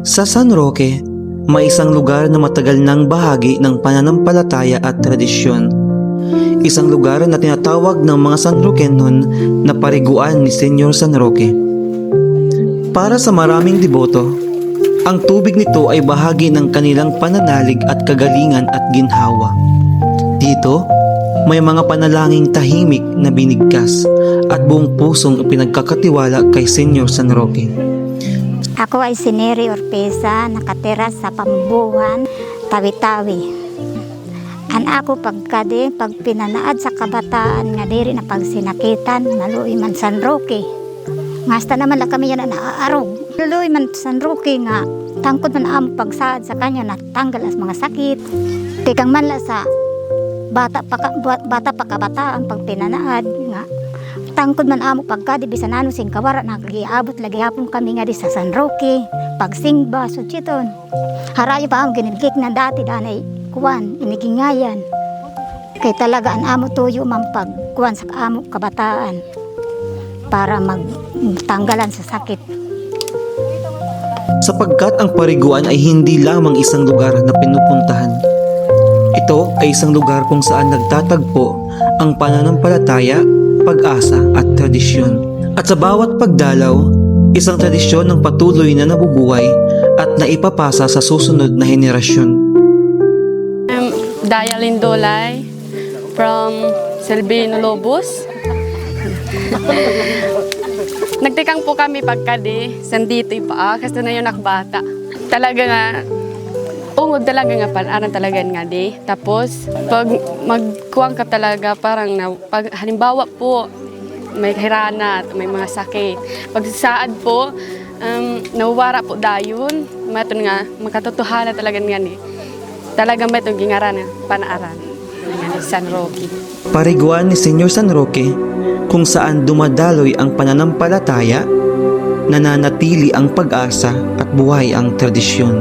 Sa San Roque, may isang lugar na matagal nang bahagi ng pananampalataya at tradisyon. Isang lugar na tinatawag ng mga San Roquenon na pariguan ni Senyor San Roque. Para sa maraming deboto, ang tubig nito ay bahagi ng kanilang pananalig at kagalingan at ginhawa. Dito, may mga panalangin tahimik na binigkas at buong pusong ipinagkakatiwala kay Senyor San Roque. Ako ay si Neri Orpeza, nakatira sa Pambuhan, Tawi-Tawi. An ako pagkadi, pag pinanaad sa kabataan nga diri na pagsinakitan, naluoy man San Roque. Ngasta naman lang kami yan na naaarog. Naluoy man San Roque nga, tangkod man amo pagsaad sa kanya na tanggal as mga sakit. Tikang man la sa bata pa kabataan pag pinanaad nga. Tangkod man amo pagkadi bisan ano sing kawara nagiabot lagi hapon kami nga di sa San Roque pagsingba so chiton harayo pa ang ginigik na dati danay kuwan inigingayan kay talaga an amo tuyo man pagkuwan sa amo kabataan para magtanggalan sa sakit. Sapagkat ang pariguan ay hindi lamang isang lugar na pinupuntahan. Ito ay isang lugar kung saan nagtatagpo ang pananampalataya, pag-asa at tradisyon. At sa bawat pagdalaw, isang tradisyon ng patuloy na nabubuhay at naipapasa sa susunod na henerasyon. I'm Daya Lindolay from Selvino Lobos. Nagtikang po kami pagkadi, sandito pa, kasi na yung nakbata. Talaga nga, ungod talaga nga panaran talaga nga di. Tapos, pag magkuwang ka talaga, parang pag halimbawa po, may hirana at may mga sakit. Pag saad po, nawawara po dayon, maton nga, makatotohanan talaga nga ni. Talaga may itong gingaran panaaran ni San Roque. Pariguan ni Senyor San Roque kung saan dumadaloy ang pananampalataya, nananatili ang pag-asa at buhay ang tradisyon.